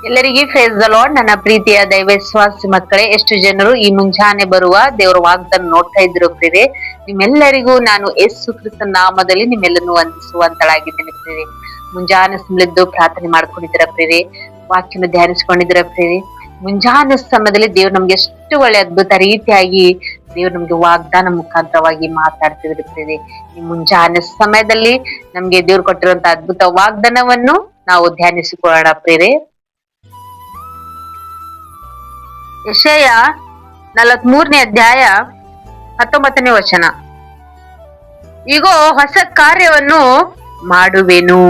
ಎಲ್ಲರಿಗೆ face the lord. ನನ್ನ ಪ್ರೀತಿಯ ದೈವ ವಿಶ್ವಾಸಿ ಮಕ್ಕಳೇ, ಎಷ್ಟು ಜನರು ಈ ಮುಂಜಾನೆ ಬರುವ ದೇವರ ವಾಗ್ದಾನ ನೋಡ್ತಾ ಇದ್ರು ಪ್ರಿಯರೇ. ನಿಮ್ಮೆಲ್ಲರಿಗೂ ನಾನು ಯೇಸು ಕ್ರಿಸ್ತನ ನಾಮದಲ್ಲಿ ನಿಮ್ಮೆಲ್ಲರನ್ನು ವಂದಿಸುವಂತಳಾಗಿದ್ದೇನೆ ಪ್ರಿಯರೇ. ಮುಂಜಾನೆ ಸಮಯದ್ದು ಪ್ರಾರ್ಥನೆ ಮಾಡ್ಕೊಂಡಿದ್ದೀರ ಪ್ರಿಯರೇ, ವಾಕ್ಯನ ಧ್ಯಾನಿಸ್ಕೊಂಡಿದ್ದೀರ ಪ್ರಿಯರೇ. ಮುಂಜಾನೆ ಸಮಯದಲ್ಲಿ ದೇವ್ರು ನಮ್ಗೆ ಎಷ್ಟು ಒಳ್ಳೆ ಅದ್ಭುತ ರೀತಿಯಾಗಿ ದೇವ್ರು ನಮ್ಗೆ ವಾಗ್ದಾನ ಮುಖಾಂತರವಾಗಿ ಮಾತಾಡ್ತಿದ್ರು ಪ್ರಿಯರೇ. ಈ ಮುಂಜಾನೆ ಸಮಯದಲ್ಲಿ ನಮ್ಗೆ ದೇವ್ರು ಕೊಟ್ಟಿರುವಂತ ಅದ್ಭುತ ವಾಗ್ದಾನವನ್ನು ನಾವು ಧ್ಯಾನಿಸಿಕೊಳ್ಳೋಣ ಪ್ರಿಯರೇ. ಯೆಶಾಯ 43ನೇ ಅಧ್ಯಾಯ 19ನೇ ವಚನ. ಈಗೋ ಹೊಸ ಕಾರ್ಯವನ್ನು ಮಾಡುವೆನು.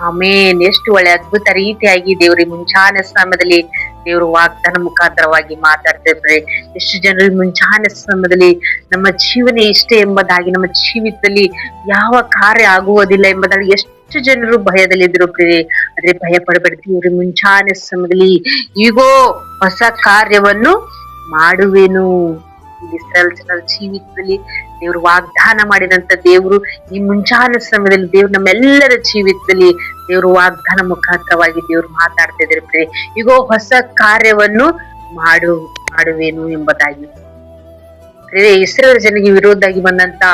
ಆಮೇನ್. ಎಷ್ಟು ಒಳ್ಳೆ ಅದ್ಭುತ ರೀತಿಯಾಗಿ ದೇವ್ರಿ ಮುಂಜಾನೆ ಸಮಯದಲ್ಲಿ ದೇವರು ವಾಗ್ದಾನ ಮುಖಾಂತರವಾಗಿ ಮಾತಾಡ್ತಿರ್ತಾರೆ. ಎಷ್ಟು ಜನರು ಮುಂಜಾನೆ ಸಮಯದಲ್ಲಿ ನಮ್ಮ ಜೀವನ ಇಷ್ಟೇ ಎಂಬುದಾಗಿ, ನಮ್ಮ ಜೀವಿತದಲ್ಲಿ ಯಾವ ಕಾರ್ಯ ಆಗುವುದಿಲ್ಲ ಎಂಬುದಾಗಿ ಎಷ್ಟು ಜನರು ಭಯದಲ್ಲಿದ್ರು ಪ್ರಿಯರೇ. ಆದ್ರೆ ಭಯ ಪಡಬೇಡ್ತೀವ್ರಿ. ಮುಂಜಾನೆ ಸಮಯದಲ್ಲಿ ಈಗೋ ಹೊಸ ಕಾರ್ಯವನ್ನು ಮಾಡುವೆನು. ಇಸ್ರಾಯೇಲ್ ಜನರ ಜೀವಿತದಲ್ಲಿ ದೇವರು ವಾಗ್ದಾನ ಮಾಡಿದಂತ ದೇವರು ಈ ಮುಂಜಾನೆ ಸಮಯದಲ್ಲಿ ದೇವ್ರು ನಮ್ಮೆಲ್ಲರ ಜೀವಿತದಲ್ಲಿ ದೇವರು ವಾಗ್ದಾನ ಮುಖಾಂತರವಾಗಿ ದೇವ್ರು ಮಾತಾಡ್ತಾ ಇದ್ದಾರೆ ಪ್ರಿಯರೇ. ಈಗೋ ಹೊಸ ಕಾರ್ಯವನ್ನು ಮಾಡುವೆನು ಎಂಬುದಾಗಿ. ಇಸ್ರಾಯೇಲ್ ಜನರಿಗೆ ವಿರೋಧವಾಗಿ ಬಂದಂತ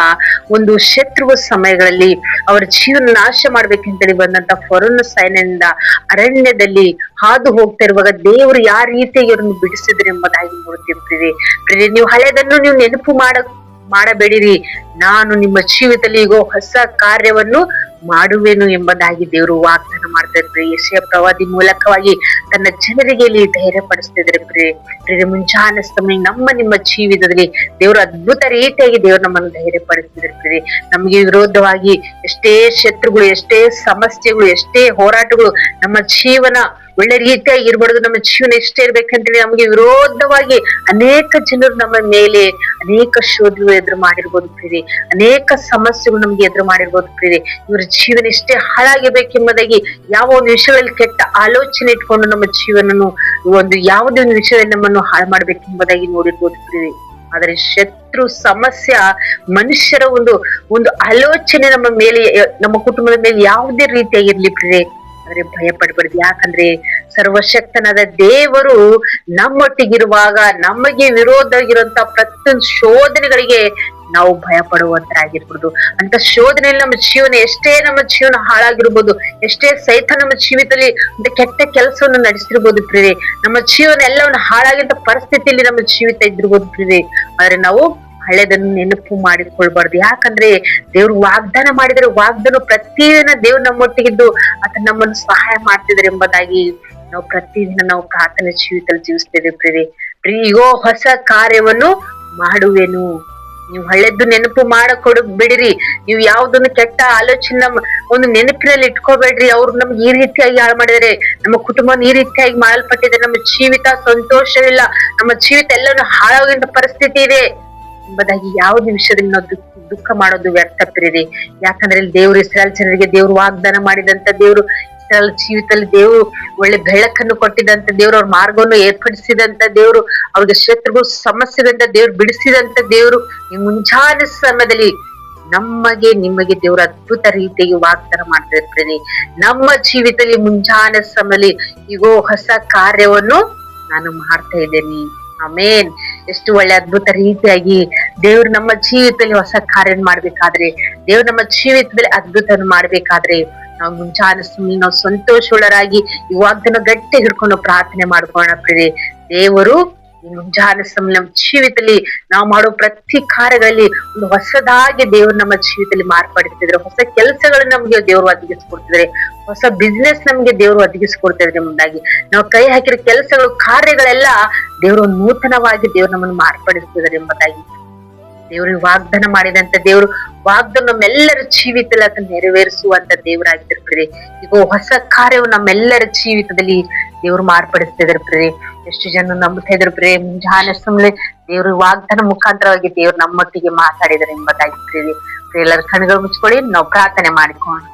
ಒಂದು ಶತ್ರುವ ಸಮಯಗಳಲ್ಲಿ ಅವರ ಜೀವನ ನಾಶ ಮಾಡ್ಬೇಕಂತೇಳಿ ಬಂದಂತ ಫರೋನ ಸೈನ್ಯದಿಂದ ಅರಣ್ಯದಲ್ಲಿ ಹಾದು ಹೋಗ್ತಾ ಇರುವಾಗ ದೇವರು ಯಾವ ರೀತಿಯಾಗಿ ಅವ್ರನ್ನು ಬಿಡಿಸಿದ್ರು ಎಂಬುದಾಗಿ ನೋಡ್ತಿರ್ತೀರಿ. ನೀವು ಹಳೆದನ್ನು ನೀವು ನೆನಪು ಮಾಡಬೇಡಿರಿ, ನಾನು ನಿಮ್ಮ ಜೀವಿತದಲ್ಲಿ ಈಗ ಹೊಸ ಕಾರ್ಯವನ್ನು ಮಾಡುವೆನು ಎಂಬುದಾಗಿ ದೇವರು ವಾಗ್ದಾನ ಮಾಡ್ತಾ ಇದ್ರು. ಯೆಶಾಯ ಪ್ರವಾದಿ ಮೂಲಕವಾಗಿ ತನ್ನ ಜನರಿಗೆ ಇಲ್ಲಿ ಧೈರ್ಯ ಪಡಿಸ್ತಿದ್ರೆ ಪ್ರಿಯರೇ. ಮುಂಜಾನೆ ಸಮಯ ನಿಮ್ಮ ಜೀವಿತದಲ್ಲಿ ದೇವರು ಅದ್ಭುತ ರೀತಿಯಾಗಿ ದೇವರು ನಮ್ಮನ್ನು ಧೈರ್ಯ ಪಡಿಸ್ತಿದ್ರೆ ಪ್ರಿಯರೇ. ನಮ್ಗೆ ವಿರೋಧವಾಗಿ ಎಷ್ಟೇ ಶತ್ರುಗಳು, ಎಷ್ಟೇ ಸಮಸ್ಯೆಗಳು, ಎಷ್ಟೇ ಹೋರಾಟಗಳು, ನಮ್ಮ ಜೀವನ ಒಳ್ಳೆ ರೀತಿಯಾಗಿ ಇರ್ಬಾರ್ದು, ನಮ್ಮ ಜೀವನ ಇಷ್ಟೇ ಇರ್ಬೇಕಂತೇಳಿ ನಮ್ಗೆ ವಿರೋಧವಾಗಿ ಅನೇಕ ಜನರು ನಮ್ಮ ಮೇಲೆ ಅನೇಕ ಶೋಧಗಳು ಎದುರು ಮಾಡಿರ್ಬೋದು ಪ್ರಿಯರೇ. ಅನೇಕ ಸಮಸ್ಯೆಗಳು ನಮ್ಗೆ ಎದುರು ಮಾಡಿರ್ಬೋದು ಪ್ರಿಯರೇ. ಇವ್ರ ಜೀವನ ಇಷ್ಟೇ ಹಾಳಾಗಿರ್ಬೇಕೆಂಬುದಾಗಿ ಯಾವ ಒಂದು ವಿಷಯದಲ್ಲಿ ಕೆಟ್ಟ ಆಲೋಚನೆ ಇಟ್ಕೊಂಡು ನಮ್ಮ ಜೀವನನು ಯಾವುದೇ ಒಂದು ವಿಷಯದಲ್ಲಿ ನಮ್ಮನ್ನು ಹಾಳು ಮಾಡ್ಬೇಕೆಂಬುದಾಗಿ ನೋಡಿರ್ಬೋದು ಪ್ರಿಯರೇ. ಆದ್ರೆ ಶತ್ರು ಸಮಸ್ಯೆ ಮನುಷ್ಯರ ಒಂದು ಆಲೋಚನೆ ನಮ್ಮ ಮೇಲೆ, ನಮ್ಮ ಕುಟುಂಬದ ಮೇಲೆ ಯಾವುದೇ ರೀತಿಯಾಗಿರ್ಲಿ ಪ್ರಿಯರೇ, ಆದ್ರೆ ಭಯ ಪಡ್ಬಾರ್ದು. ಯಾಕಂದ್ರೆ ಸರ್ವಶಕ್ತನಾದ ದೇವರು ನಮ್ಮೊಟ್ಟಿಗಿರುವಾಗ ನಮಗೆ ವಿರೋಧ ಇರುವಂತ ಪ್ರತಿಯೊಂದು ಶೋಧನೆಗಳಿಗೆ ನಾವು ಭಯ ಪಡುವಂತರಾಗಿರ್ಬೋದು. ಅಂತ ಶೋಧನೆಯಲ್ಲಿ ನಮ್ಮ ಜೀವನ ಹಾಳಾಗಿರ್ಬೋದು, ಎಷ್ಟೇ ಸೈತ ನಮ್ಮ ಜೀವಿತದಲ್ಲಿ ಒಂದು ಕೆಟ್ಟ ಕೆಲಸವನ್ನು ನಡೆಸಿರ್ಬೋದು ಪ್ರಿಯರೇ. ನಮ್ಮ ಜೀವನ ಎಲ್ಲವನ್ನು ಹಾಳಾಗಿದ್ದ ಪರಿಸ್ಥಿತಿಯಲ್ಲಿ ನಮ್ಮ ಜೀವಿತ ಇದ್ದಿರ್ಬೋದು ಪ್ರಿಯರೇ. ಆದ್ರೆ ನಾವು ಹಳೆದನ್ನು ನೆನಪು ಮಾಡಿಕೊಳ್ಬಾರ್ದು. ಯಾಕಂದ್ರೆ ದೇವ್ರು ವಾಗ್ದಾನ ಮಾಡಿದರೆ ವಾಗ್ದಾನ ಪ್ರತಿದಿನ ದೇವ್ರು ನಮ್ಮೊಟ್ಟಿಗಿದ್ದು ಆತ ನಮ್ಮನ್ನು ಸಹಾಯ ಮಾಡ್ತಿದ್ದಾರೆ ಎಂಬುದಾಗಿ ನಾವು ಪ್ರತಿದಿನ ನಾವು ಪ್ರಾರ್ಥನೆ ಜೀವಿತದಲ್ಲಿ ಜೀವಿಸ್ತೇವೆ ಪ್ರಿಯರೇ. ಈಗೋ ಹೊಸ ಕಾರ್ಯವನ್ನು ಮಾಡುವೆನು. ನೀವು ಹಳೆದ್ದು ನೆನಪು ಬಿಡಿರಿ. ನೀವು ಯಾವ್ದೊಂದು ಕೆಟ್ಟ ಆಲೋಚನೆ ಒಂದು ನೆನಪಿನಲ್ಲಿ ಇಟ್ಕೋಬೇಡ್ರಿ. ಅವ್ರು ನಮ್ಗೆ ಈ ರೀತಿಯಾಗಿ ಹಾಳು ಮಾಡಿದರೆ, ನಮ್ಮ ಕುಟುಂಬ ಈ ರೀತಿಯಾಗಿ ಮಾಡಲ್ಪಟ್ಟಿದೆ, ನಮ್ಮ ಜೀವಿತ ಸಂತೋಷವಿಲ್ಲ, ನಮ್ಮ ಜೀವಿತ ಎಲ್ಲರೂ ಹಾಳಾಗುವಂತ ಪರಿಸ್ಥಿತಿ ಇದೆ ಎಂಬುದಾಗಿ ಯಾವುದೇ ವಿಷಯದಲ್ಲಿ ನಾವು ದುಃಖ ಮಾಡೋದು ವ್ಯರ್ಥ ಪ್ರಿಯರೇ. ಯಾಕಂದ್ರೆ ದೇವ್ರು ಇಸ್ರಾಯೇಲ್ ಜನರಿಗೆ ದೇವ್ರು ವಾಗ್ದಾನ ಮಾಡಿದಂತ ದೇವ್ರು, ಇಸ್ರಾಯೇಲ್ ಜೀವಿತದಲ್ಲಿ ದೇವ್ರು ಒಳ್ಳೆ ಬೆಳಕನ್ನು ಕೊಟ್ಟಿದಂತ ದೇವ್ರು, ಅವ್ರ ಮಾರ್ಗವನ್ನು ಏರ್ಪಡಿಸಿದಂತ ದೇವ್ರು, ಅವ್ರಿಗೆ ಶತ್ರುಗಳು ಸಮಸ್ಯೆಗಳಿಂದ ದೇವ್ರು ಬಿಡಿಸಿದಂತ ದೇವ್ರು ಈ ಮುಂಜಾನೆ ಸಮಯದಲ್ಲಿ ನಿಮಗೆ ದೇವ್ರ ಅದ್ಭುತ ರೀತಿಯಾಗಿ ವಾಗ್ದಾನ ಮಾಡ್ತಾ ಇರ್ತಾರೆ. ನಮ್ಮ ಜೀವಿತದಲ್ಲಿ ಮುಂಜಾನೆ ಸಮಯದಲ್ಲಿ ಈಗೋ ಹೊಸ ಕಾರ್ಯವನ್ನು ನಾನು ಮಾಡ್ತಾ ಇದ್ದೇನೆ. ಆಮೇನ್. ಎಷ್ಟು ಒಳ್ಳೆ ಅದ್ಭುತ ರೀತಿಯಾಗಿ ದೇವ್ರು ನಮ್ಮ ಜೀವಿತದಲ್ಲಿ ಹೊಸ ಕಾರ್ಯ ಮಾಡ್ಬೇಕಾದ್ರೆ, ದೇವ್ರು ನಮ್ಮ ಜೀವಿತದಲ್ಲಿ ಅದ್ಭುತ ಮಾಡ್ಬೇಕಾದ್ರೆ ನಾವು ಮುಂಜಾನೆ ಸಮಯ ನಾವು ಸಂತೋಷವುಳ್ಳರಾಗಿ ಈ ವಾಗ್ದಾನ ಗಟ್ಟಿ ಹಿಡ್ಕೊಂಡು ಪ್ರಾರ್ಥನೆ ಮಾಡ್ಕೋಣ ಪ್ರಿಯರೇ. ದೇವರು ಮುಂಜಾನೆ ಸಮಯ ನಮ್ಮ ಜೀವಿತದಲ್ಲಿ ನಾವು ಮಾಡೋ ಪ್ರತಿ ಕಾರ್ಯಗಳಲ್ಲಿ ಒಂದು ಹೊಸದಾಗಿ ದೇವ್ರು ನಮ್ಮ ಜೀವಿತದಲ್ಲಿ ಮಾರ್ಪಡಿಸ್ತಿದ್ರೆ, ಹೊಸ ಕೆಲಸಗಳನ್ನ ನಮ್ಗೆ ದೇವ್ರು ಒದಗಿಸ್ಕೊಡ್ತಿದ್ರೆ, ಹೊಸ ಬಿಸ್ನೆಸ್ ನಮ್ಗೆ ದೇವ್ರು ಒದಗಿಸ್ಕೊಡ್ತಿದ್ರೆ, ಮುಂದಾಗಿ ನಾವು ಕೈ ಹಾಕಿರೋ ಕೆಲಸಗಳು ಕಾರ್ಯಗಳೆಲ್ಲ ದೇವ್ರು ನೂತನವಾಗಿ ದೇವ್ರು ನಮ್ಮನ್ನು ಮಾರ್ಪಡಿಸ್ತಿದ್ದಾರೆ ಎಂಬುದಾಗಿ ದೇವ್ರಿಗೆ ವಾಗ್ದಾನ ಮಾಡಿದಂತ ದೇವ್ರು ವಾಗ್ದಾನ ನಮ್ಮೆಲ್ಲರ ಜೀವಿತದಲ್ಲಿ ಅದನ್ನ ನೆರವೇರಿಸುವಂತ ದೇವರಾಗಿರ್ತಾರೆ. ಈಗ ಹೊಸ ಕಾರ್ಯವು ನಮ್ಮೆಲ್ಲರ ಜೀವಿತದಲ್ಲಿ ದೇವ್ರು ಮಾರ್ಪಡಿಸ್ತಿದ್ದಾರೆ ಪ್ರಿಯರೇ. ಎಷ್ಟು ಜನ ನಂಬ್ತಾ ಇದ್ರು ಪ್ರಿಯರೇ. ಮುಂಜಾನೆ ಸಮಯ ದೇವ್ರ ವಾಗ್ದಾನ ಮುಖಾಂತರವಾಗಿ ದೇವ್ರು ನಮ್ಮೊಟ್ಟಿಗೆ ಮಾತಾಡಿದಾರೆ ಎಂಬುದಾಗಿ ಪ್ರಿಯರೇ. ಎಲ್ಲರ ಕಣ್ಗಳು ಮುಚ್ಕೊಳ್ಳಿ, ನಾವು ಪ್ರಾರ್ಥನೆ ಮಾಡಿಕೊಳ್ಳೋಣ.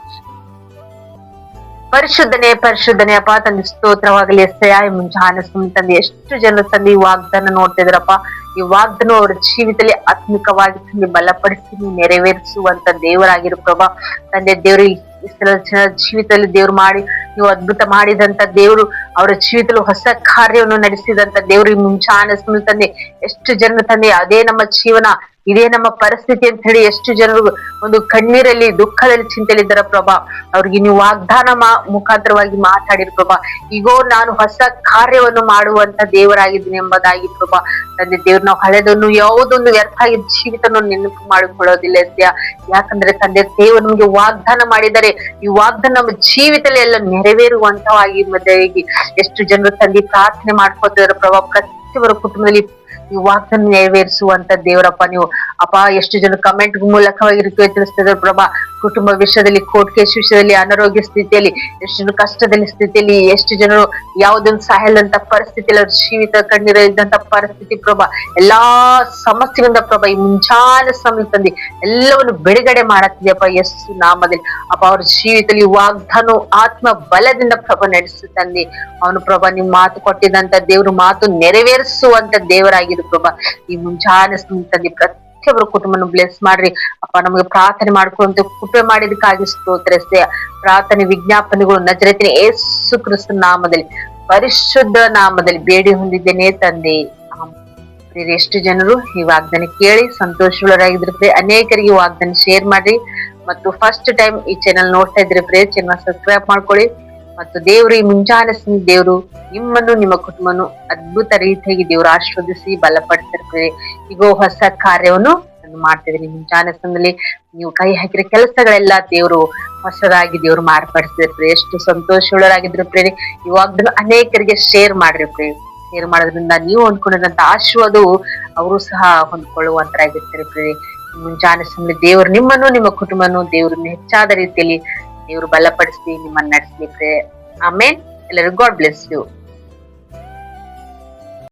ಪರಿಶುದ್ಧನೇ ಅಪ್ಪ ತಂದೆ, ಸ್ತೋತ್ರವಾಗಲಿ. ಮುಂಜಾನೆ ತಂದೆ ಎಷ್ಟು ಜನ ತಂದೆ ಈ ವಾಗ್ದಾನ ನೋಡ್ತಿದ್ರಪ್ಪ. ಈ ವಾಗ್ದಾನ ಅವರ ಜೀವಿತದಲ್ಲಿ ಆತ್ಮಿಕವಾಗಿ ತಂದೆ ಬಲಪಡಿಸಿ ನೆರವೇರಿಸುವಂತ ದೇವರಾಗಿರು ಪ್ರಭಾ. ತಂದೆ ದೇವ್ರು ಜೀವಿತದಲ್ಲಿ ದೇವ್ರು ಮಾಡಿ ನೀವು ಅದ್ಭುತ ಮಾಡಿದಂತ ದೇವ್ರು ಅವರ ಜೀವಿತದಲ್ಲಿ ಹೊಸ ಕಾರ್ಯವನ್ನು ನಡೆಸಿದಂತ ದೇವರು ಈ ಮುಂಚಾನೆ ತಂದೆ, ಎಷ್ಟು ಜನರು ತಂದೆ ಅದೇ ನಮ್ಮ ಜೀವನ, ಇದೇ ನಮ್ಮ ಪರಿಸ್ಥಿತಿ ಅಂತ ಹೇಳಿ ಎಷ್ಟು ಜನರು ಒಂದು ಕಣ್ಣೀರಲ್ಲಿ ದುಃಖದಲ್ಲಿ ಚಿಂತೆಯಲ್ಲಿದ್ದರ ಪ್ರಭಾ, ಅವ್ರಿಗೆ ನೀವು ವಾಗ್ದಾನ ಮುಖಾಂತರವಾಗಿ ಮಾತಾಡಿರ್ ಪ್ರಭಾ. ಈಗೋ ನಾನು ಹೊಸ ಕಾರ್ಯವನ್ನು ಮಾಡುವಂತ ದೇವರಾಗಿದ್ದೀನಿ ಎಂಬುದಾಗಿ ಪ್ರಭಾ. ತಂದೆ ದೇವ್ರು ನಾವು ಹಳೆದನ್ನು ಯಾವುದೊಂದು ವ್ಯರ್ಥ ಆಗಿದ್ದ ಜೀವಿತವನ್ನು ನೆನಪು ಮಾಡಿಕೊಳ್ಳೋದಿಲ್ಲ ಸದ್ಯ. ಯಾಕಂದ್ರೆ ತಂದೆ ದೇವರು ನಮ್ಗೆ ವಾಗ್ದಾನ ಮಾಡಿದರೆ ಈ ವಾಗ್ದಾನ ನಮ್ಮ ಜೀವಿತದಲ್ಲಿ ಎಲ್ಲ ನೆರವೇರುವಂತವಾಗಿ ಮದುವೆಗೆ ಎಷ್ಟು ಜನರು ತಂದೆ ಪ್ರಾರ್ಥನೆ ಮಾಡ್ಕೋತಿದಾರೆ ಪ್ರಭಾ. ಪ್ರತಿಯೊಬ್ಬರ ಕುಟುಂಬದಲ್ಲಿ ಈ ವಾಗ್ದಾನ ನೆರವೇರಿಸುವಂತ ದೇವರಪ್ಪ ನೀವು. ಅಪ್ಪ ಎಷ್ಟು ಜನ ಕಮೆಂಟ್ ಮೂಲಕವಾಗಿ ತಿಳಿಸ್ತಿದ್ದಾರೆ ಪ್ರಭಾ. ಕುಟುಂಬ ವಿಷಯದಲ್ಲಿ, ಕೋರ್ಟ್ ಕೇಸ್ ವಿಷಯದಲ್ಲಿ, ಅನಾರೋಗ್ಯ ಸ್ಥಿತಿಯಲ್ಲಿ, ಎಷ್ಟು ಜನ ಕಷ್ಟದಲ್ಲಿ ಸ್ಥಿತಿಯಲ್ಲಿ, ಎಷ್ಟು ಜನರು ಯಾವುದೊಂದು ಸಹಾಯದಂತ ಪರಿಸ್ಥಿತಿಯಲ್ಲಿ ಅವ್ರ ಜೀವಿತ ಕಣ್ಣೀರ ಇದ್ದಂತ ಪರಿಸ್ಥಿತಿ ಪ್ರಭಾ. ಎಲ್ಲಾ ಸಮಸ್ಯೆಗಳಿಂದ ಪ್ರಭಾ ಈ ಮುಂಚಾನೆ ಸಮಯ ತಂದೆ ಎಲ್ಲವನ್ನು ಬಿಡುಗಡೆ ಮಾಡತ್ತಿದೆಯಪ್ಪ ಯೇಸು ನಾಮದಲ್ಲಿ. ಅಪ್ಪ ಅವ್ರ ಜೀವಿತದಲ್ಲಿ ವಾಗ್ದಾನ ಆತ್ಮ ಬಲದಿಂದ ಪ್ರಭಾ ನಡೆಸು ತಂದೆ. ಅವನು ಪ್ರಭಾ ನಿಮ್ ಮಾತು ಕೊಟ್ಟಿದ್ದಂತ ದೇವ್ರು ಮಾತು ನೆರವೇರಿಸುವಂತ ದೇವರಾಗಿರು ಪ್ರಭಾ. ಈ ಮುಂಚಾನೆ ತಂದೆ ಪ್ರತಿಯೊಬ್ಬರ ಕುಟುಂಬನ ಬ್ಲೆಸ್ ಮಾಡ್ರಿ ಅಪ್ಪ. ನಮಗೆ ಪ್ರಾರ್ಥನೆ ಮಾಡ್ಕೊಂತ ಕೃಪೆ ಮಾಡಿದಕ್ಕಾಗಿ ಸ್ತೋತ್ರ. ಪ್ರಾರ್ಥನೆ ವಿಜ್ಞಾಪನೆಗಳು ನಜರೇತಿನ ಯೇಸು ಕ್ರಿಸ್ತ ನಾಮದಲ್ಲಿ, ಪರಿಶುದ್ಧ ನಾಮದಲ್ಲಿ ಬೇಡಿ ಹೊಂದಿದ್ದೇನೆ ತಂದೆ. ಎಷ್ಟು ಜನರು ಈ ವಾಗ್ದಾನ ಕೇಳಿ ಸಂತೋಷರಾಗಿದ್ರೆ ಅನೇಕರಿಗೆ ವಾಗ್ದಾನ ಶೇರ್ ಮಾಡ್ರಿ. ಮತ್ತು ಫಸ್ಟ್ ಟೈಮ್ ಈ ಚಾನೆಲ್ ನೋಡ್ತಾ ಇದ್ರೆ ಚಾನೆಲ್ ಸಬ್ಸ್ಕ್ರೈಬ್ ಮಾಡ್ಕೊಳ್ಳಿ. ಮತ್ತು ದೇವರು ಈ ಮುಂಜಾನೆ ದೇವರು ನಿಮ್ಮನ್ನು ನಿಮ್ಮ ಕುಟುಂಬನು ಅದ್ಭುತ ರೀತಿಯಾಗಿ ದೇವರು ಆಶೀರ್ವದಿಸಿ ಬಲಪಡಿಸಿರ್ತಾರೆ. ಈಗ ಹೊಸ ಕಾರ್ಯವನ್ನು ಮಾಡ್ತಿದ್ರಿ. ಮುಂಜಾನೆ ಸಮಯದಲ್ಲಿ ನೀವು ಕೈ ಹಾಕಿರೋ ಕೆಲಸಗಳೆಲ್ಲ ದೇವರು ಹೊಸದಾಗಿ ದೇವರು ಮಾರ್ಪಡಿಸಿರ್ತಾರೆ. ಎಷ್ಟು ಸಂತೋಷರಾಗಿದ್ರು ಪ್ರೇರಿ. ಇವಾಗ ಅನೇಕರಿಗೆ ಶೇರ್ ಮಾಡ್ರಿ ಪ್ರೇರಿ. ಶೇರ್ ಮಾಡೋದ್ರಿಂದ ನೀವು ಹೊಂದ್ಕೊಂಡಿರಂತ ಆಶೀರ್ವಾದವು ಅವರು ಸಹ ಹೊಂದ್ಕೊಳ್ಳುವಂತರಾಗಿರ್ತಾರೆ ಪ್ರೇರಿ. ಮುಂಜಾನೆ ಸಮಯದಲ್ಲಿ ದೇವರು ನಿಮ್ಮನ್ನು ನಿಮ್ಮ ಕುಟುಂಬನು ದೇವ್ರನ್ನ ಹೆಚ್ಚಾದ ರೀತಿಯಲ್ಲಿ ದೇವರು ಬಲಪಡಿಸಿ ನಿಮ್ಮನ್ನ ನಡೆಸಲಿಕ್ಕೆ. ಆಮೇಲೆ ಎಲ್ಲರಿಗೂ ಗಾಡ್ ಬ್ಲೆಸ್ ಯು.